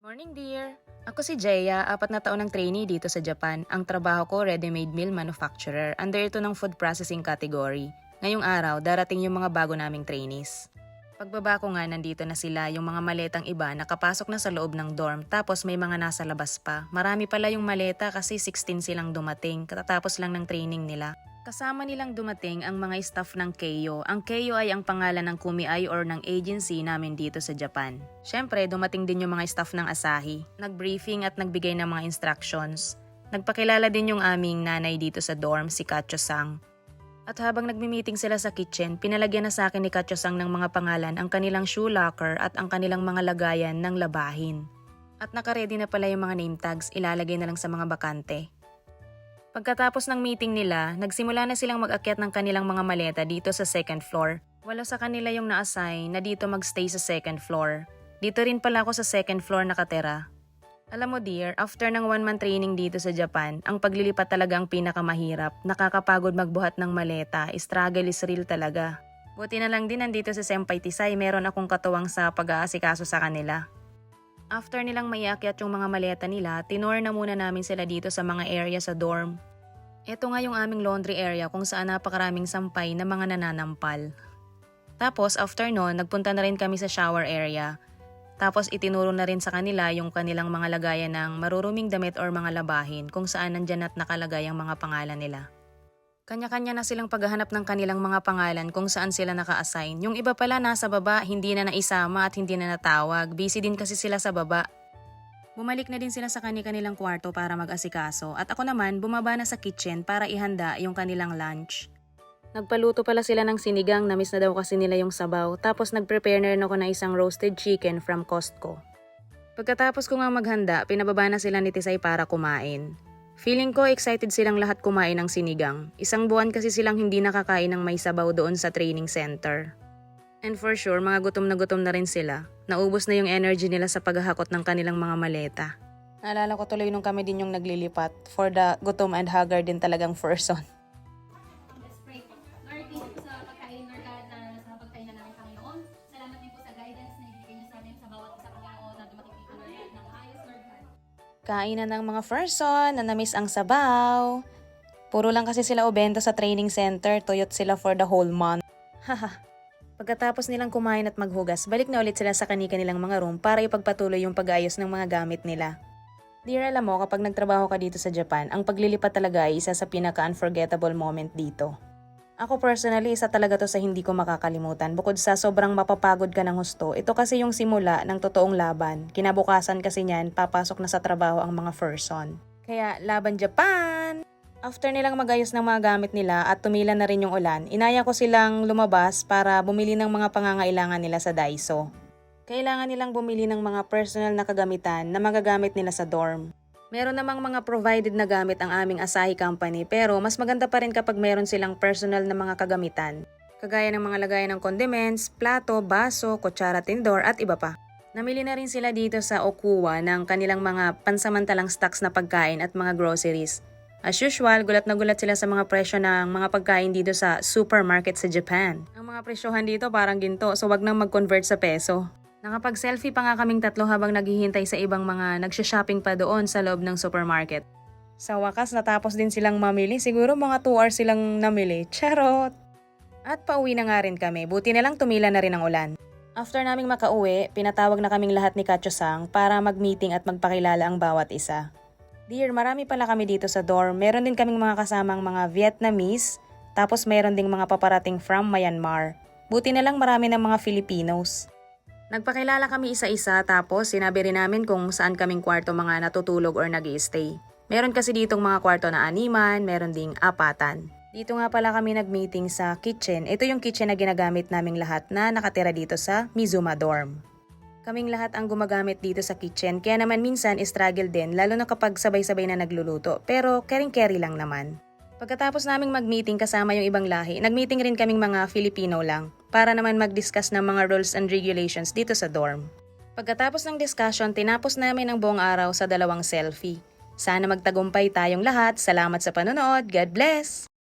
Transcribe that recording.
Morning dear! Ako si Jeya, 4 na taon ng trainee dito sa Japan. Ang trabaho ko, ready-made meal manufacturer. Under ito ng food processing category. Ngayong araw, darating yung mga bago naming trainees. Pagbaba ko nga, nandito na sila, yung mga maletang iba nakapasok na sa loob ng dorm, tapos may mga nasa labas pa. Marami pala yung maleta kasi 16 silang dumating, katatapos lang ng training nila. Kasama nilang dumating ang mga staff ng Keiyo. Ang Keiyo ay ang pangalan ng kumiai or ng agency namin dito sa Japan. Syempre, dumating din yung mga staff ng Asahi. Nag-briefing at nagbigay ng mga instructions. Nagpakilala din yung aming nanay dito sa dorm, si Kacho-sang. At habang nagmi-meeting sila sa kitchen, pinalagyan na sa akin ni Kacho-sang ng mga pangalan ang kanilang shoe locker at ang kanilang mga lagayan ng labahin. At nakaredy na pala yung mga name tags, ilalagay na lang sa mga bakante. Pagkatapos ng meeting nila, nagsimula na silang mag-akyat ng kanilang mga maleta dito sa second floor. 8 sa kanila yung na-assign na dito magstay sa second floor. Dito rin pala ako sa second floor nakatira. Alam mo dear, after ng 1 month training dito sa Japan, ang paglilipat talaga ang pinakamahirap. Nakakapagod magbuhat ng maleta, struggle is real talaga. Buti na lang din nandito sa Senpai Tisay, meron akong katuwang sa pag-aasikaso sa kanila. After nilang maiakyat yung mga maleta nila, tinor na muna namin sila dito sa mga area sa dorm. Ito nga yung aming laundry area kung saan napakaraming sampay na mga nananampal. Tapos after nun, nagpunta na rin kami sa shower area. Tapos itinuro na rin sa kanila yung kanilang mga lagayan ng maruruming damit or mga labahin kung saan nandyan at nakalagay ang mga pangalan nila. Kanya-kanya na silang paghahanap ng kanilang mga pangalan kung saan sila naka-assign. Yung iba pala nasa baba, hindi na naisama at hindi na natawag. Busy din kasi sila sa baba. Bumalik na din sila sa kanilang kwarto para mag-asikaso at ako naman bumaba na sa kitchen para ihanda yung kanilang lunch. Nagpaluto pala sila ng sinigang, na-miss na daw kasi nila yung sabaw, tapos nag-prepare na rin ako ng isang roasted chicken from Costco. Pagkatapos ko nga maghanda, pinababa na sila ni Tisay para kumain. Feeling ko excited silang lahat kumain ng sinigang. 1 buwan kasi silang hindi nakakain ng may sabaw doon sa training center. And for sure, mga gutom na rin sila. Naubos na yung energy nila sa paghahakot ng kanilang mga maleta. Naalala ko tuloy nung kami din yung naglilipat. For the gutom and haggard din talagang person. Pray po. Lord, thank you po sa pagkain, Lord God, na sa pagkain na namin, Panginoon. Salamat din po sa guidance na ibigay niyo sa amin sa bawat isa, Panginoon, na dumating dito, Lord God, ng ayos, Lord God. Kainan ng mga person na namiss ang sabaw. Puro lang kasi sila ubento sa training center, tuyot sila for the whole month. Haha. Pagkatapos nilang kumain at maghugas, balik na ulit sila sa kanilang mga room para ipagpatuloy yung pag-ayos ng mga gamit nila. Dear, alam mo, kapag nagtrabaho ka dito sa Japan, ang paglilipat talaga ay isa sa pinaka-unforgettable moment dito. Ako personally, isa talaga to sa hindi ko makakalimutan. Bukod sa sobrang mapapagod ka ng husto, ito kasi yung simula ng totoong laban. Kinabukasan kasi niyan, papasok na sa trabaho ang mga person. Kaya, laban Japan! After nilang magayos ng mga gamit nila at tumila na rin yung ulan, inaya ko silang lumabas para bumili ng mga pangangailangan nila sa Daiso. Kailangan nilang bumili ng mga personal na kagamitan na magagamit nila sa dorm. Meron namang mga provided na gamit ang aming Asahi company, pero mas maganda pa rin kapag meron silang personal na mga kagamitan. Kagaya ng mga lagayan ng condiments, plato, baso, kutsara, tindor at iba pa. Namili na rin sila dito sa Okuwa ng kanilang mga pansamantalang stocks na pagkain at mga groceries. As usual, gulat na gulat sila sa mga presyo ng mga pagkain dito sa supermarket sa Japan. Ang mga presyohan dito parang ginto, so wag nang mag-convert sa peso. Nakapag-selfie pa nga kaming 3 habang naghihintay sa ibang mga nagsha-shopping pa doon sa loob ng supermarket. Sa wakas, natapos din silang mamili. Siguro mga 2 hours silang namili. Charot! At pauwi na nga rin kami. Buti na lang tumila na rin ang ulan. After naming makauwi, pinatawag na kaming lahat ni Kacho-sang para mag-meeting at magpakilala ang bawat isa. Dear, marami pala kami dito sa dorm. Meron din kaming mga kasamang mga Vietnamese, tapos meron ding mga paparating from Myanmar. Buti na lang marami ng mga Filipinos. Nagpakilala kami isa-isa tapos sinabi rin namin kung saan kaming kwarto mga natutulog or nag-i-stay. Meron kasi ditong mga kwarto na 6, meron ding 4. Dito nga pala kami nag-meeting sa kitchen. Ito yung kitchen na ginagamit naming lahat na nakatira dito sa Mizuma dorm. Kaming lahat ang gumagamit dito sa kitchen, kaya naman minsan struggle din, lalo na kapag sabay-sabay na nagluluto, pero caring-carry lang naman. Pagkatapos naming mag-meeting kasama yung ibang lahi, nag-meeting rin kaming mga Filipino lang, para naman mag-discuss ng mga rules and regulations dito sa dorm. Pagkatapos ng discussion, tinapos namin ang buong araw sa 2 selfie. Sana magtagumpay tayong lahat. Salamat sa panonood. God bless!